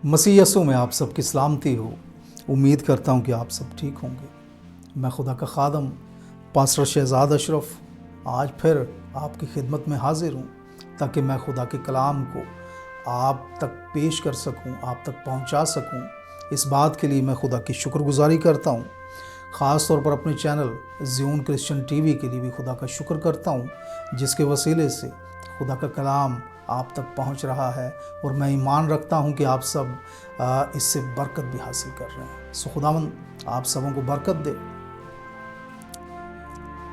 मसीह यस्सु में आप सबकी सलामती हो। उम्मीद करता हूँ कि आप सब ठीक होंगे। मैं खुदा का खादम पास्टर शहजाद अशरफ आज फिर आपकी खिदमत में हाजिर हूँ ताकि मैं खुदा के कलाम को आप तक पेश कर सकूँ, आप तक पहुँचा सकूँ। इस बात के लिए मैं खुदा की शुक्रगुजारी करता हूँ। ख़ास तौर पर अपने चैनल ज़ियोन क्रिश्चियन टीवी के लिए भी खुदा का शुक्र करता हूँ, जिसके वसीले से खुदा का कलाम आप तक पहुंच रहा है और मैं ईमान रखता हूं कि आप सब इससे बरकत भी हासिल कर रहे हैं। सो खुदावंद आप सबों को बरकत दे।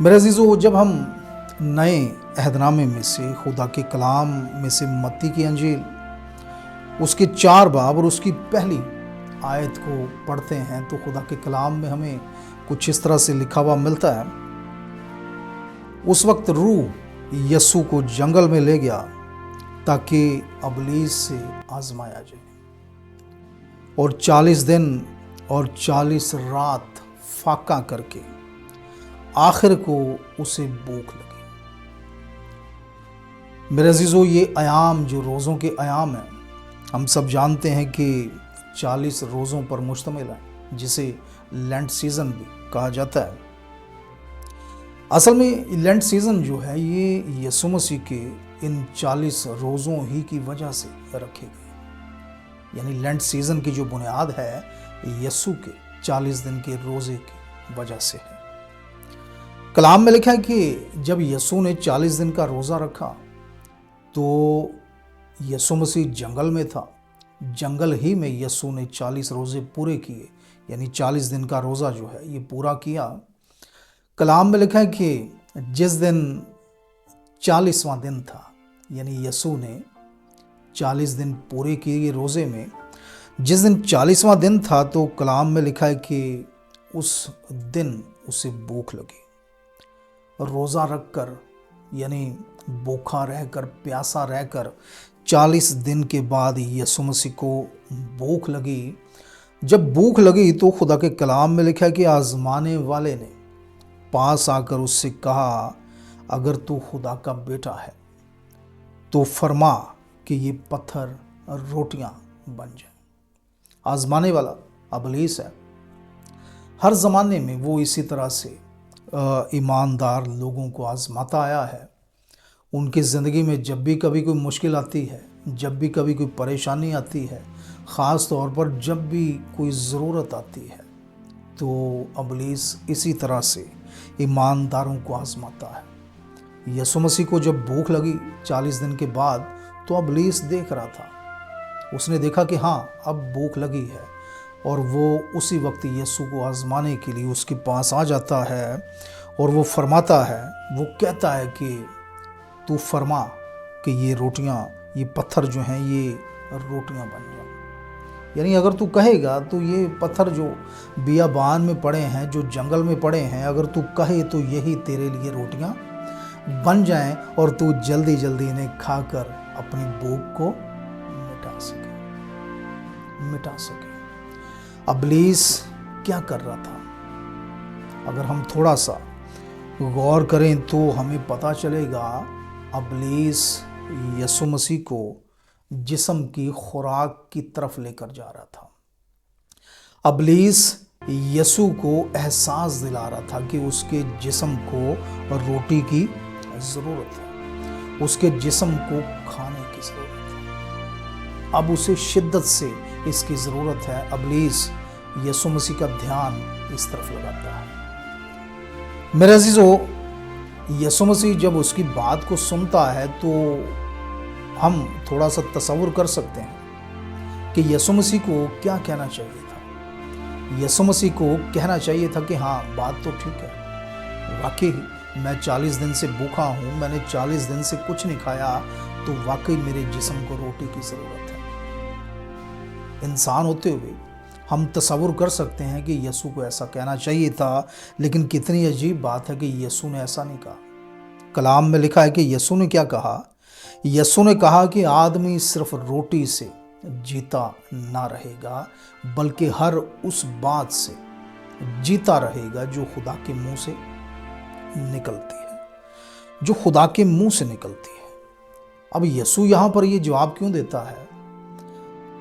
मेरे अज़ीज़ों, जब हम नए अहदनामे में से खुदा के कलाम में से मत्ती की अंजील उसके 4 बाब और उसकी पहली आयत को पढ़ते हैं तो खुदा के कलाम में हमें कुछ इस तरह से लिखा हुआ मिलता है। उस वक्त रूह यस्सु को जंगल में ले गया ताकि अबलीस से आजमाया जाए, और 40 दिन और 40 रात फाका करके आखिर को उसे भूख लगी। मेरे अजीज़ों, ये अयाम जो रोज़ों के अयाम हैं, हम सब जानते हैं कि 40 रोज़ों पर मुश्तमिल है, जिसे लेंट सीज़न भी कहा जाता है। असल में लेंट सीज़न जो है ये यीशु मसीह के इन 40 रोज़ों ही की वजह से रखे गए। यानी लेंट सीज़न की जो बुनियाद है यीशु के 40 दिन के रोज़े की वजह से है। कलाम में लिखा है कि जब यीशु ने 40 दिन का रोज़ा रखा तो यीशु मसीह जंगल में था। जंगल ही में यीशु ने 40 रोज़े पूरे किए, यानी 40 दिन का रोज़ा जो है ये पूरा किया। कलाम में लिखा है कि जिस दिन 40वां दिन था, यानी यीशु ने 40 दिन पूरे किए रोज़े में, जिस दिन 40वां दिन था तो कलाम में लिखा है कि उस दिन उसे भूख लगी। रोज़ा रख कर, यानी भूखा रहकर, प्यासा रहकर 40 दिन के बाद यीशु मसीह को भूख लगी। जब भूख लगी तो खुदा के कलाम में लिखा है कि आजमाने वाले ने पास आकर उससे कहा, अगर तू खुदा का बेटा है तो फरमा कि ये पत्थर रोटियां बन जाए। आजमाने वाला अबलीस है। हर ज़माने में वो इसी तरह से ईमानदार लोगों को आजमाता आया है। उनकी ज़िंदगी में जब भी कभी कोई मुश्किल आती है, जब भी कभी कोई परेशानी आती है, ख़ास तौर पर जब भी कोई ज़रूरत आती है, तो अबलीस इसी तरह से ईमानदारों को आजमाता है। यीशु मसीह को जब भूख लगी 40 दिन के बाद तो अबलीस देख रहा था। उसने देखा कि हाँ, अब भूख लगी है, और वो उसी वक्त यीशु को आजमाने के लिए उसके पास आ जाता है और वो फरमाता है, वो कहता है कि तू फरमा कि ये रोटियां, ये पत्थर जो हैं ये रोटियां बन जाएं। यानी अगर तू कहेगा तो ये पत्थर जो बियाबान में पड़े हैं, जो जंगल में पड़े हैं, अगर तू कहे तो यही तेरे लिए रोटियां बन जाएं और तू जल्दी जल्दी इन्हें खाकर अपनी भूख को मिटा सके। अबलीस क्या कर रहा था? अगर हम थोड़ा सा गौर करें तो हमें पता चलेगा अबलीस यीशु मसीह को जिस्म की खुराक की तरफ लेकर जा रहा था। अबलीस यीशु को एहसास दिला रहा था कि उसके जिस्म को रोटी की ज़रूरत है, उसके जिस्म को खाने की ज़रूरत है। अब उसे शिद्दत से इसकी ज़रूरत है। अबलीस यीशु मसीह का ध्यान इस तरफ लगाता है। मेरे अज़ीज़ों, यीशु मसीह जब उसकी बात को सुनता है तो हम थोड़ा सा तसव्वुर कर सकते हैं कि यीशु मसीह को क्या कहना चाहिए था। यीशु मसीह को कहना चाहिए था कि हाँ, बात तो ठीक है, वाकई मैं 40 दिन से भूखा हूँ, मैंने 40 दिन से कुछ नहीं खाया, तो वाकई मेरे जिस्म को रोटी की ज़रूरत है। इंसान होते हुए हम तसव्वुर कर सकते हैं कि यीशु को ऐसा कहना चाहिए था, लेकिन कितनी अजीब बात है कि यीशु ने ऐसा नहीं कहा। कलाम में लिखा है कि यीशु ने क्या कहा? यीशु ने कहा कि आदमी सिर्फ रोटी से जीता ना रहेगा, बल्कि हर उस बात से जीता रहेगा जो खुदा के मुंह से निकलती है, जो खुदा के मुंह से निकलती है। अब यीशु यहाँ पर ये जवाब क्यों देता है?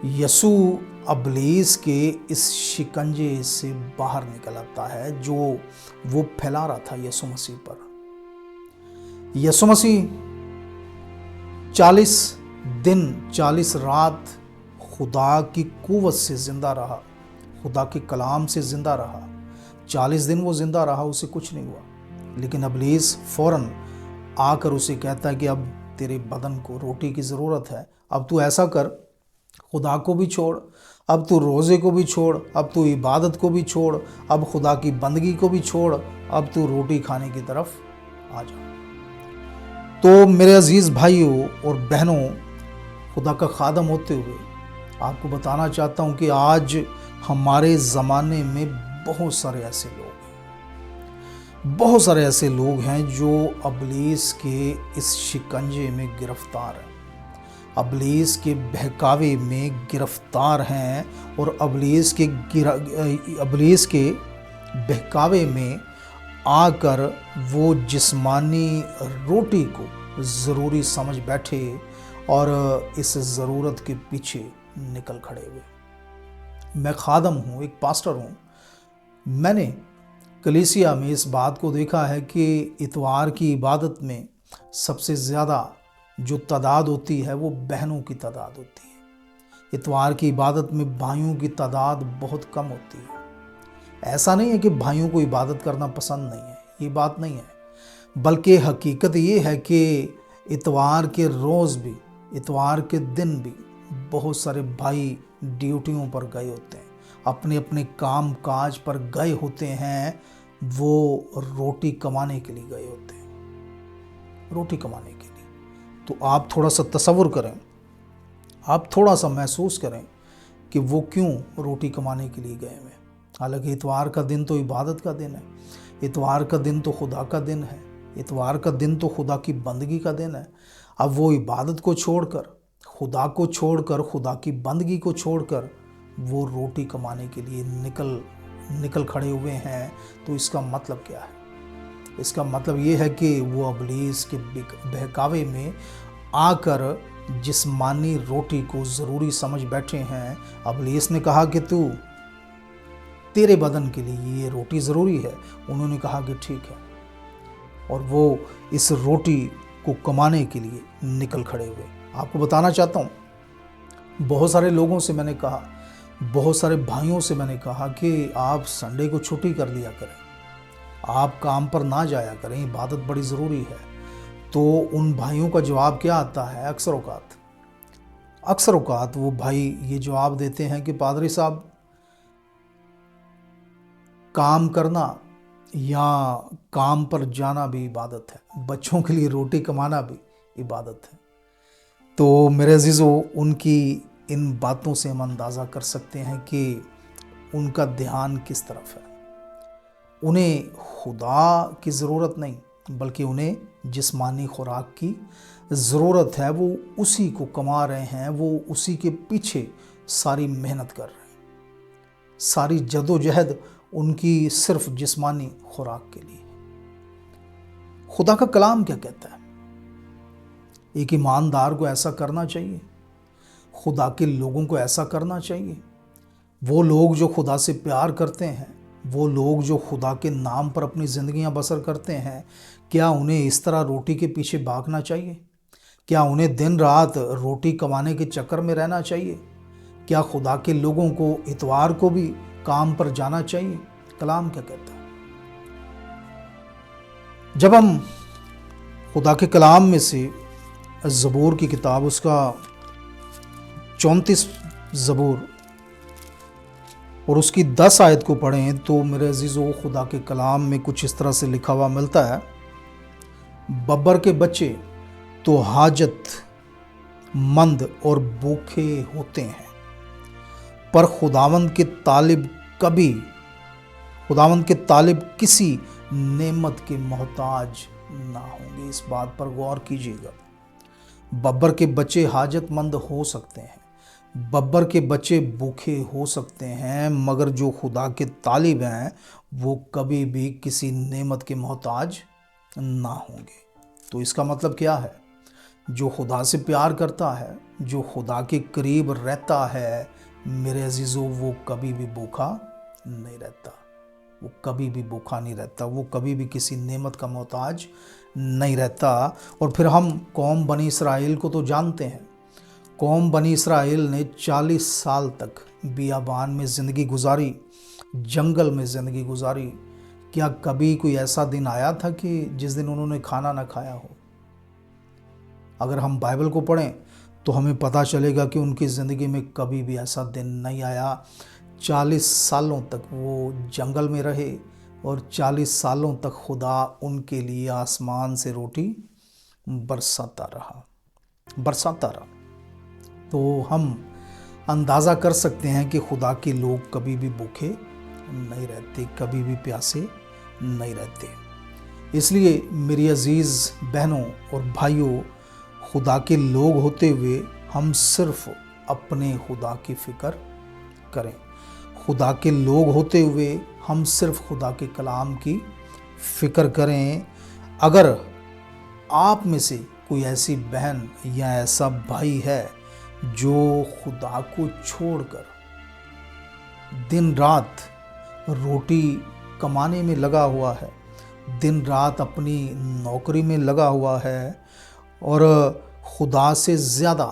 यसू अबलीस के इस शिकंजे से बाहर निकल आता है जो वो फैला रहा था यसू मसीह पर। यसू मसीह 40 दिन 40 रात खुदा की कुव्वत से ज़िंदा रहा, खुदा के कलाम से ज़िंदा रहा। 40 दिन वो ज़िंदा रहा, उसे कुछ नहीं हुआ। लेकिन अबलीस फ़ौरन आकर उसे कहता है कि अब तेरे बदन को रोटी की ज़रूरत है, अब तू ऐसा कर, खुदा को भी छोड़, अब तू रोज़े को भी छोड़, अब तू इबादत को भी छोड़, अब खुदा की बंदगी को भी छोड़, अब तू रोटी खाने की तरफ आ जा। तो मेरे अजीज़ भाइयों और बहनों, खुदा का खादम होते हुए आपको बताना चाहता हूँ कि आज हमारे ज़माने में बहुत सारे ऐसे लोग हैं जो अबलीस के इस शिकंजे में गिरफ्तार हैं, अबलीस के बहकावे में गिरफ्तार हैं और अबलीस के बहकावे में आकर वो जिस्मानी रोटी को ज़रूरी समझ बैठे और इस ज़रूरत के पीछे निकल खड़े हुए। मैं खादम हूँ, एक पास्टर हूँ। मैंने कलीसिया में इस बात को देखा है कि इतवार की इबादत में सबसे ज़्यादा जो तादाद होती है वो बहनों की तादाद होती है। इतवार की इबादत में भाइयों की तादाद बहुत कम होती है। ऐसा नहीं है कि भाइयों को इबादत करना पसंद नहीं है, ये बात नहीं है, बल्कि हकीकत ये है कि इतवार के रोज़ भी, इतवार के दिन भी बहुत सारे भाई ड्यूटियों पर गए होते हैं, अपने अपने काम काज पर गए होते हैं, वो रोटी कमाने के लिए गए होते हैं, रोटी कमाने के लिए। तो आप थोड़ा सा तसव्वुर करें, आप थोड़ा सा महसूस करें कि वो क्यों रोटी कमाने के लिए गए हुए। हालांकि इतवार का दिन तो इबादत का दिन है, इतवार का दिन तो खुदा का दिन है, इतवार का दिन तो खुदा की बंदगी का दिन है। अब वो इबादत को छोड़कर, खुदा को छोड़कर, खुदा की बंदगी को छोड़कर वो रोटी कमाने के लिए निकल खड़े हुए हैं। तो इसका मतलब क्या है? इसका मतलब ये है कि वो अबलीस के बहकावे में आकर जिस्मानी रोटी को ज़रूरी समझ बैठे हैं। अबलीस ने कहा कि तेरे बदन के लिए ये रोटी ज़रूरी है। उन्होंने कहा कि ठीक है, और वो इस रोटी को कमाने के लिए निकल खड़े हुए। आपको बताना चाहता हूँ, बहुत सारे लोगों से मैंने कहा, बहुत सारे भाइयों से मैंने कहा कि आप संडे को छुट्टी कर लिया करें, आप काम पर ना जाया करें, इबादत बड़ी ज़रूरी है। तो उन भाइयों का जवाब क्या आता है? अक्सर औकात वो भाई ये जवाब देते हैं कि पादरी साहब, काम करना या काम पर जाना भी इबादत है, बच्चों के लिए रोटी कमाना भी इबादत है। तो मेरे अजीज़ों, उनकी इन बातों से हम अंदाज़ा कर सकते हैं कि उनका ध्यान किस तरफ है। उन्हें खुदा की ज़रूरत नहीं, बल्कि उन्हें जिस्मानी खुराक की ज़रूरत है। वो उसी को कमा रहे हैं, वो उसी के पीछे सारी मेहनत कर रहे हैं, सारी जदोजहद उनकी सिर्फ जिस्मानी खुराक के लिए। खुदा का कलाम क्या कहता है? एक ईमानदार को ऐसा करना चाहिए, खुदा के लोगों को ऐसा करना चाहिए। वो लोग जो खुदा से प्यार करते हैं, वो लोग जो खुदा के नाम पर अपनी ज़िंदगियां बसर करते हैं, क्या उन्हें इस तरह रोटी के पीछे भागना चाहिए? क्या उन्हें दिन रात रोटी कमाने के चक्कर में रहना चाहिए? क्या खुदा के लोगों को इतवार को भी काम पर जाना चाहिए? कलाम क्या कहता है? जब हम खुदा के कलाम में से ज़बूर की किताब, उसका 34 ज़बूर और उसकी 10 आयत को पढ़ें तो मेरे अजीज़ों, खुदा के कलाम में कुछ इस तरह से लिखा हुआ मिलता है, बब्बर के बच्चे तो हाजत मंद और भूखे होते हैं, पर खुदावंद के तालिब किसी नेमत के मोहताज ना होंगे। इस बात पर गौर कीजिएगा। बब्बर के बच्चे हाजतमंद हो सकते हैं, बब्बर के बच्चे भूखे हो सकते हैं, मगर जो खुदा के तालिब हैं वो कभी भी किसी नेमत के मोहताज ना होंगे। तो इसका मतलब क्या है? جو خدا سے پیار کرتا ہے، جو خدا کے قریب رہتا ہے، میرے عزیزو، وہ کبھی بھی بھوکا نہیں رہتا، وہ کبھی بھی بھوکا نہیں رہتا، وہ کبھی بھی کسی نعمت کا محتاج نہیں رہتا۔ اور پھر ہم قوم بنی اسرائیل کو تو جانتے ہیں۔ قوم بنی اسرائیل نے 40 سال تک بیابان میں زندگی گزاری، جنگل میں زندگی گزاری۔ کیا کبھی کوئی ایسا دن آیا تھا کہ جس دن انہوں نے کھانا نہ کھایا ہو؟ اگر ہم بائبل کو پڑھیں تو ہمیں پتہ چلے گا کہ ان کی زندگی میں کبھی بھی ایسا دن نہیں آیا۔ 40 سالوں تک وہ جنگل میں رہے اور 40 سالوں تک خدا ان کے لیے آسمان سے روٹی برساتا رہا۔ تو ہم اندازہ کر سکتے ہیں کہ خدا کے لوگ کبھی بھی بھوکے نہیں رہتے، کبھی بھی پیاسے نہیں رہتے۔ اس لیے میری عزیز بہنوں اور بھائیوں، خدا کے لوگ ہوتے ہوئے ہم صرف اپنے خدا کی فکر کریں۔ خدا کے لوگ ہوتے ہوئے ہم صرف خدا کے کلام کی فکر کریں۔ اگر آپ میں سے کوئی ایسی بہن یا ایسا بھائی ہے جو خدا کو چھوڑ کر دن رات روٹی کمانے میں لگا ہوا ہے، دن رات اپنی نوکری میں لگا ہوا ہے، اور خدا سے زیادہ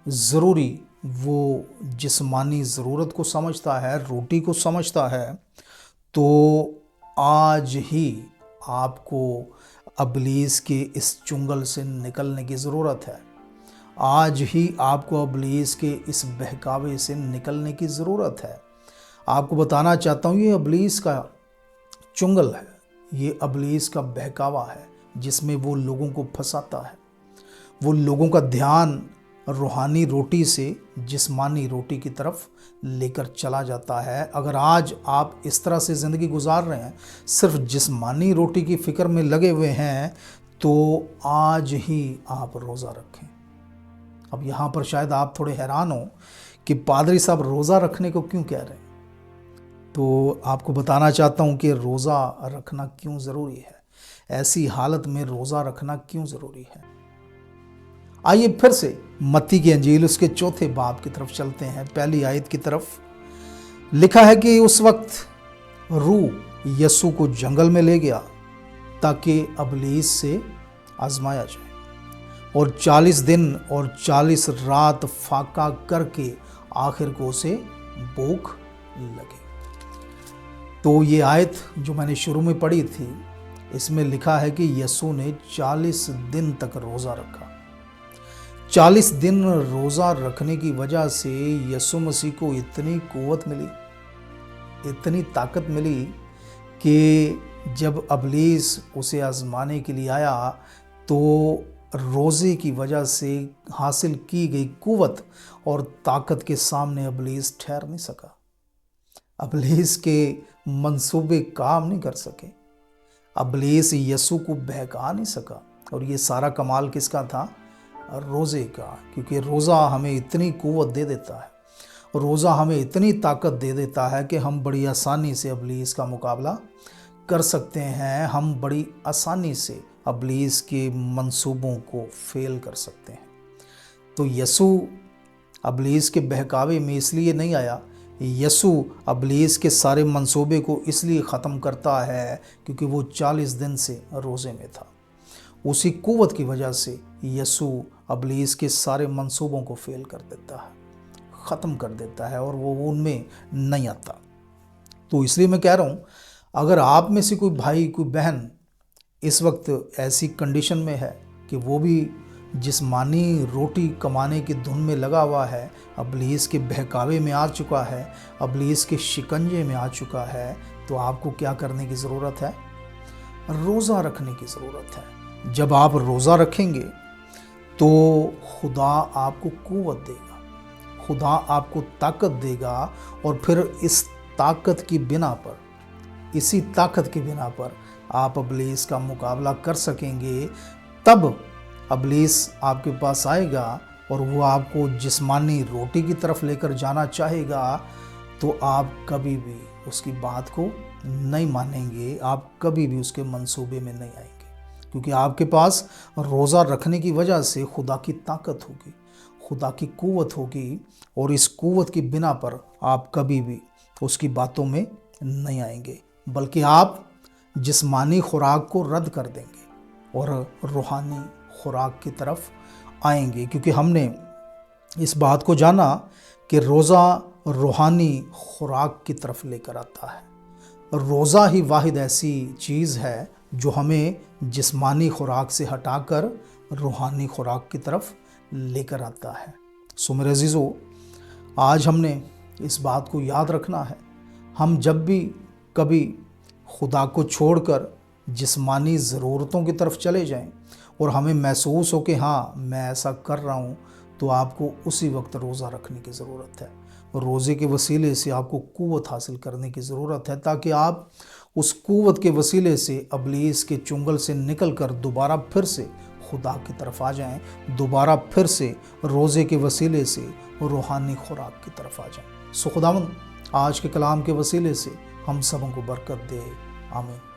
ضروری وہ جسمانی ضرورت کو سمجھتا ہے، روٹی کو سمجھتا ہے، تو آج ہی آپ کو ابلیس کے اس چنگل سے نکلنے کی ضرورت ہے۔ آج ہی آپ کو ابلیس کے اس بہکاوے سے نکلنے کی ضرورت ہے۔ آپ کو بتانا چاہتا ہوں، یہ ابلیس کا چنگل ہے، یہ ابلیس کا بہکاوا ہے، جس میں وہ لوگوں کو پھنساتا ہے۔ وہ لوگوں کا دھیان روحانی روٹی سے جسمانی روٹی کی طرف لے کر چلا جاتا ہے۔ اگر آج آپ اس طرح سے زندگی گزار رہے ہیں، صرف جسمانی روٹی کی فکر میں لگے ہوئے ہیں، تو آج ہی آپ روزہ رکھیں۔ اب یہاں پر شاید آپ تھوڑے حیران ہوں کہ پادری صاحب روزہ رکھنے کو کیوں کہہ رہے ہیں؟ تو آپ کو بتانا چاہتا ہوں کہ روزہ رکھنا کیوں ضروری ہے، ایسی حالت میں روزہ رکھنا کیوں ضروری ہے۔ آئیے پھر سے متی کی انجیل اس کے 4 باب کی طرف چلتے ہیں، پہلی آیت کی طرف۔ لکھا ہے کہ اس وقت روح یسوع کو جنگل میں لے گیا تاکہ ابلیس سے آزمایا جائے، اور 40 دن اور 40 رات فاقہ کر کے آخر کو اسے بھوک لگے۔ تو یہ آیت جو میں نے شروع میں پڑھی تھی، اس میں لکھا ہے کہ یسوع نے 40 دن تک روزہ رکھا۔ 40 دن روزہ رکھنے کی وجہ سے یسوع مسیح کو اتنی قوت ملی، اتنی طاقت ملی کہ جب ابلیس اسے آزمانے کے لیے آیا تو روزے کی وجہ سے حاصل کی گئی قوت اور طاقت کے سامنے ابلیس ٹھہر نہیں سکا۔ ابلیس کے منصوبے کام نہیں کر سکے، ابلیس یسوع کو بہکا نہیں سکا۔ اور یہ سارا کمال کس کا تھا؟ روزے کا، کیونکہ روزہ ہمیں اتنی قوت دے دیتا ہے، روزہ ہمیں اتنی طاقت دے دیتا ہے کہ ہم بڑی آسانی سے ابلیس کا مقابلہ کر سکتے ہیں، ہم بڑی آسانی سے ابلیس کے منصوبوں کو فیل کر سکتے ہیں۔ تو یسوع ابلیس کے بہکاوے میں اس لیے نہیں آیا، یسوع ابلیس کے سارے منصوبے کو اس لیے ختم کرتا ہے کیونکہ وہ 40 دن سے روزے میں تھا۔ اسی قوت کی وجہ سے یسوع ابلیس کے سارے منصوبوں کو فیل کر دیتا ہے، ختم کر دیتا ہے، اور وہ ان میں نہیں آتا۔ تو اس لیے میں کہہ رہا ہوں، اگر آپ میں سے کوئی بھائی کوئی بہن اس وقت ایسی کنڈیشن میں ہے کہ وہ بھی جسمانی روٹی کمانے کی دھن میں لگا ہوا ہے، ابلیس کے بہکاوے میں آ چکا ہے، ابلیس کے شکنجے میں آ چکا ہے، تو آپ کو کیا کرنے کی ضرورت ہے؟ روزہ رکھنے کی ضرورت ہے۔ جب آپ روزہ رکھیں گے تو خدا آپ کو قوت دے گا، خدا آپ کو طاقت دے گا، اور پھر اس طاقت کی بنا پر، اسی طاقت کی بنا پر آپ ابلیس کا مقابلہ کر سکیں گے۔ تب ابلیس آپ کے پاس آئے گا اور وہ آپ کو جسمانی روٹی کی طرف لے کر جانا چاہے گا، تو آپ کبھی بھی اس کی بات کو نہیں مانیں گے، آپ کبھی بھی اس کے منصوبے میں نہیں آئیں گے، کیونکہ آپ کے پاس روزہ رکھنے کی وجہ سے خدا کی طاقت ہوگی، خدا کی قوت ہوگی، اور اس قوت کی بنا پر آپ کبھی بھی اس کی باتوں میں نہیں آئیں گے، بلکہ آپ جسمانی خوراک کو رد کر دیں گے اور روحانی خوراک کی طرف آئیں گے، کیونکہ ہم نے اس بات کو جانا کہ روزہ روحانی خوراک کی طرف لے کر آتا ہے۔ روزہ ہی واحد ایسی چیز ہے جو ہمیں جسمانی خوراک سے ہٹا کر روحانی خوراک کی طرف لے کر آتا ہے۔ سو میرے عزیزو، آج ہم نے اس بات کو یاد رکھنا ہے، ہم جب بھی کبھی خدا کو چھوڑ کر جسمانی ضرورتوں کی طرف چلے جائیں اور ہمیں محسوس ہو کہ ہاں میں ایسا کر رہا ہوں، تو آپ کو اسی وقت روزہ رکھنے کی ضرورت ہے۔ روزے کے وسیلے سے آپ کو قوت حاصل کرنے کی ضرورت ہے، تاکہ آپ اس قوت کے وسیلے سے ابلیس کے چنگل سے نکل کر دوبارہ پھر سے خدا کی طرف آ جائیں، دوبارہ پھر سے روزے کے وسیلے سے روحانی خوراک کی طرف آ جائیں۔ سو خداوند آج کے کلام کے وسیلے سے ہم سبوں کو برکت دے، آمین۔